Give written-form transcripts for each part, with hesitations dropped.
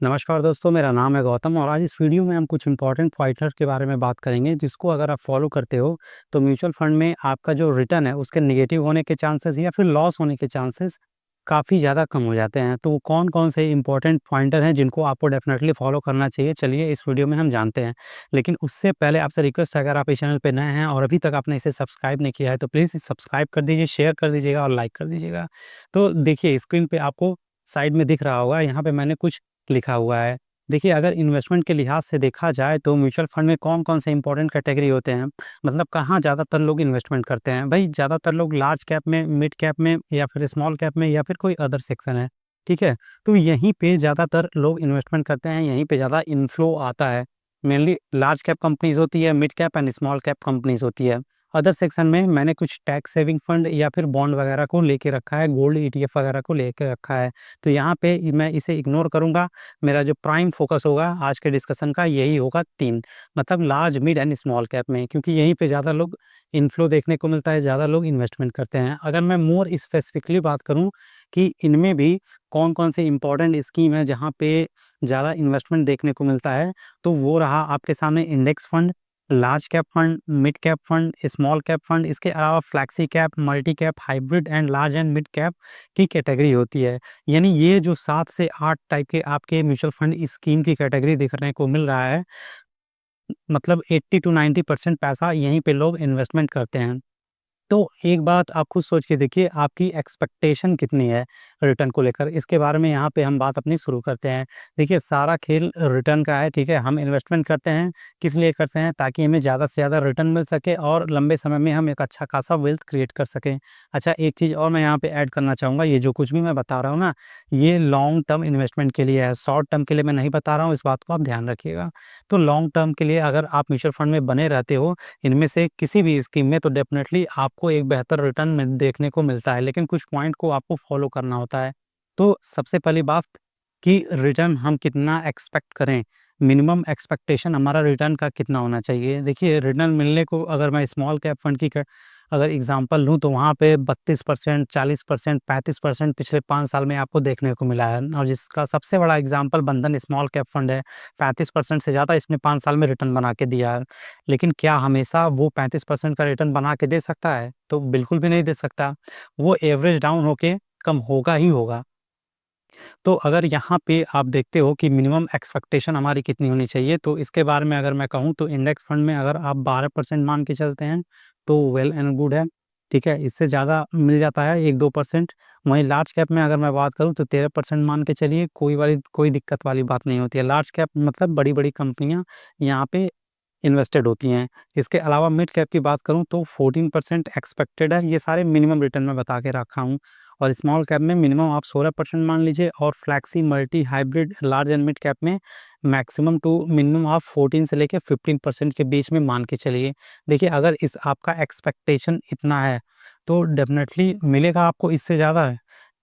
नमस्कार दोस्तों, मेरा नाम है गौतम और आज इस वीडियो में हम कुछ इम्पोर्टेंट पॉइंटर के बारे में बात करेंगे जिसको अगर आप फॉलो करते हो तो म्यूचुअल फंड में आपका जो रिटर्न है उसके नेगेटिव होने के चांसेस या फिर लॉस होने के चांसेस काफ़ी ज़्यादा कम हो जाते हैं। तो वो कौन-कौन से इम्पोर्टेंट पॉइंटर हैं जिनको आपको डेफिनेटली फॉलो करना चाहिए, चलिए इस वीडियो में हम जानते हैं। लेकिन उससे पहले आपसे रिक्वेस्ट है, अगर आप इस चैनल पे नए हैं और अभी तक आपने इसे सब्सक्राइब नहीं किया है तो प्लीज़ सब्सक्राइब कर दीजिए, शेयर कर दीजिएगा और लाइक कर दीजिएगा। तो देखिए स्क्रीन पे आपको साइड में दिख रहा होगा, यहाँ पे मैंने कुछ लिखा हुआ है। देखिए, अगर इन्वेस्टमेंट के लिहाज से देखा जाए तो म्यूचुअल फंड में कौन-कौन से इंपॉर्टेंट कैटेगरी होते हैं, मतलब कहाँ ज़्यादातर लोग इन्वेस्टमेंट करते हैं। भई ज़्यादातर लोग लार्ज कैप में, मिड कैप में या फिर स्मॉल कैप में या फिर कोई अदर सेक्शन है, ठीक है? तो यहीं पे ज़्यादातर लोग इन्वेस्टमेंट करते हैं, यहीं पे ज़्यादा इन्फ्लो आता है। मेनली लार्ज कैप कंपनीज़ होती है, mid cap and small cap companies होती है। अदर सेक्शन में मैंने कुछ टैक्स सेविंग फंड या फिर बॉन्ड वगैरह को लेके रखा है, गोल्ड ईटीएफ वगैरह को लेके रखा है। तो यहाँ पे मैं इसे इग्नोर करूँगा। मेरा जो प्राइम फ़ोकस होगा आज के डिस्कशन का यही होगा 3, मतलब large, mid and small cap में, क्योंकि यहीं पे ज़्यादा लोग इन्फ्लो देखने को मिलता है, ज़्यादा लोग इन्वेस्टमेंट करते हैं। अगर मैं मोर स्पेसिफिकली बात करूँ कि इनमें भी कौन-कौन से इम्पोर्टेंट स्कीम है जहाँ पे ज़्यादा इन्वेस्टमेंट देखने को मिलता है, तो वो रहा आपके सामने index fund, large cap fund, mid cap fund, small cap fund, इसके अलावा flexi cap, multi cap, hybrid and large and mid cap की कैटेगरी होती है। यानी ये जो 7 से 8 टाइप के आपके म्यूचुअल फंड स्कीम की कैटेगरी देखने को मिल रहा है, मतलब 80 टू 90% पैसा यहीं पे लोग इन्वेस्टमेंट करते हैं। तो एक बात आप खुद सोच के देखिए, आपकी एक्सपेक्टेशन कितनी है रिटर्न को लेकर? इसके बारे में यहाँ पे हम बात अपनी शुरू करते हैं। देखिए, सारा खेल रिटर्न का है, ठीक है? हम इन्वेस्टमेंट करते हैं, किस लिए करते हैं? ताकि हमें ज़्यादा से ज़्यादा रिटर्न मिल सके और लंबे समय में हम एक अच्छा खासा वेल्थ क्रिएट कर सकें। अच्छा, एक चीज़ और मैं यहाँ पे ऐड करना चाहूँगा, ये जो कुछ भी मैं बता रहा हूँ ना, ये लॉन्ग टर्म इन्वेस्टमेंट के लिए है, शॉर्ट टर्म के लिए मैं नहीं बता रहा हूँ, इस बात को आप ध्यान रखिएगा। तो लॉन्ग टर्म के लिए अगर आप म्यूचुअल फंड में बने रहते हो, इनमें से किसी भी स्कीम में, तो डेफ़िनेटली आपको एक बेहतर रिटर्न देखने को मिलता है, लेकिन कुछ पॉइंट को आपको फॉलो करना होता है। तो सबसे पहली बात कि रिटर्न हम कितना एक्सपेक्ट करें, मिनिमम एक्सपेक्टेशन हमारा रिटर्न का कितना होना चाहिए। देखिए, रिटर्न मिलने को अगर मैं स्मॉल कैप फंड की अगर एग्ज़ाम्पल लूँ तो वहाँ पे 32%, 40%, 35% पिछले 5 साल में आपको देखने को मिला है, और जिसका सबसे बड़ा एग्ज़ाम्पल बंधन स्मॉल कैप फंड है। 35% से ज़्यादा इसने 5 साल में रिटर्न बना के दिया है। लेकिन क्या हमेशा वो 35% का रिटर्न बना के दे सकता है? तो बिल्कुल भी नहीं दे सकता। वो एवरेज डाउन होके कम होगा ही होगा। तो अगर यहाँ पे आप देखते हो कि मिनिमम एक्सपेक्टेशन हमारी कितनी होनी चाहिए, तो इसके बारे में अगर मैं कहूँ तो इंडेक्स फंड में अगर आप 12% मान के चलते हैं, तो वेल एंड गुड है, ठीक है? इससे ज़्यादा मिल जाता है 1-2%। वहीं लार्ज कैप में अगर मैं बात करूँ तो 13% मान के चलिए, कोई दिक्कत वाली बात नहीं होती है। लार्ज कैप मतलब बड़ी-बड़ी कंपनियाँ यहाँ पे इन्वेस्टेड होती हैं। इसके अलावा मिड कैप की बात करूँ तो 14% एक्सपेक्टेड है, ये सारे मिनिमम रिटर्न मैं बता के रखा हूँ। और स्मॉल कैप में मिनिमम आप 16% मान लीजिए, और flexi, multi, hybrid, large and mid cap में मैक्सिमम टू मिनिमम आप 14 से लेके 15% के बीच में मान के चलिए। देखिए, अगर इस आपका एक्सपेक्टेशन इतना है, तो डेफ़िनेटली मिलेगा आपको इससे ज़्यादा।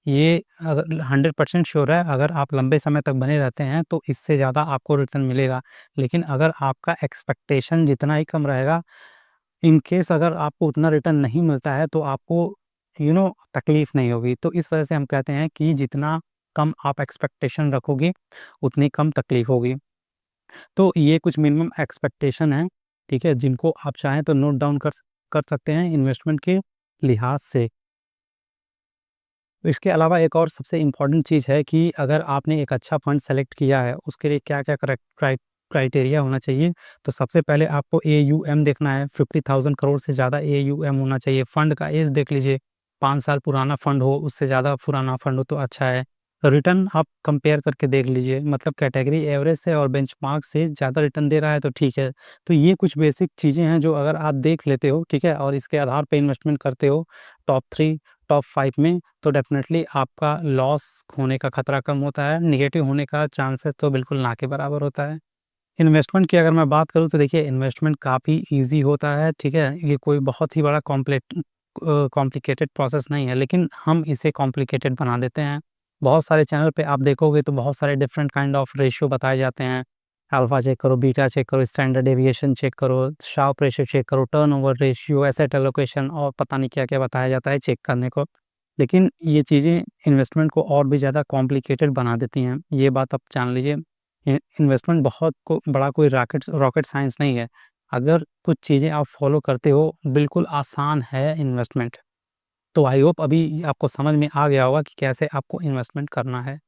ये अगर 100% श्योर है, अगर आप लंबे समय तक बने रहते हैं, तो इससे ज़्यादा आपको रिटर्न मिलेगा। लेकिन अगर आपका एक्सपेक्टेशन जितना ही कम रहेगा, इन केस अगर आपको उतना रिटर्न नहीं मिलता है, तो आपको तकलीफ़ नहीं होगी। तो इस वजह से हम कहते हैं कि जितना कम आप एक्सपेक्टेशन रखोगे, उतनी कम तकलीफ़ होगी। तो ये कुछ मिनिमम एक्सपेक्टेशन हैं, ठीक है? जिनको आप चाहें तो नोट डाउन कर सकते हैं इन्वेस्टमेंट के लिहाज से। इसके अलावा एक और सबसे इम्पोर्टेंट चीज़ है कि अगर आपने एक अच्छा फंड सेलेक्ट किया है, उसके लिए क्या-क्या क्राइटेरिया होना चाहिए। तो सबसे पहले आपको एयूएम देखना है, 50,000 करोड़ से ज़्यादा एयूएम होना चाहिए। फंड का एज देख लीजिए, 5 साल पुराना फंड हो, उससे ज़्यादा पुराना फंड हो तो अच्छा है। रिटर्न आप कंपेयर करके देख लीजिए, मतलब कैटेगरी एवरेज से और बेंचमार्क से ज़्यादा रिटर्न दे रहा है तो ठीक है। तो ये कुछ बेसिक चीज़ें हैं जो अगर आप देख लेते हो, ठीक है, और इसके आधार पे इन्वेस्टमेंट करते हो टॉप 3, टॉप 5 में, तो डेफ़िनेटली आपका लॉस होने का खतरा कम होता है, नेगेटिव होने का चांसेस तो बिल्कुल ना के बराबर होता है। इन्वेस्टमेंट की अगर मैं बात करूँ तो देखिए, इन्वेस्टमेंट काफ़ी ईज़ी होता है, ठीक है? ये कोई बहुत ही बड़ा कॉम्प्लिकेटेड प्रोसेस नहीं है, लेकिन हम इसे कॉम्प्लिकेटेड बना देते हैं। बहुत सारे चैनल पे आप देखोगे तो बहुत सारे डिफरेंट काइंड ऑफ रेशियो बताए जाते हैं। अल्फ़ा चेक करो, बीटा चेक करो, स्टैंडर्ड डेविएशन चेक करो, शार्प रेशियो चेक करो, टर्नओवर रेशियो, एसेट एलोकेशन और पता नहीं क्या-क्या बताया जाता है चेक करने को। लेकिन ये चीज़ें इन्वेस्टमेंट को और भी ज़्यादा कॉम्प्लिकेटेड बना देती हैं, ये बात आप जान लीजिए। इन्वेस्टमेंट बहुत बड़ा कोई रॉकेट साइंस नहीं है। अगर कुछ चीज़ें आप फॉलो करते हो, बिल्कुल आसान है इन्वेस्टमेंट। तो आई होप अभी आपको समझ में आ गया होगा कि कैसे आपको इन्वेस्टमेंट करना है।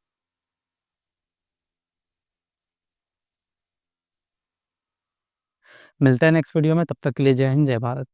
मिलते हैं नेक्स्ट वीडियो में, तब तक के लिए जय हिंद, जय भारत।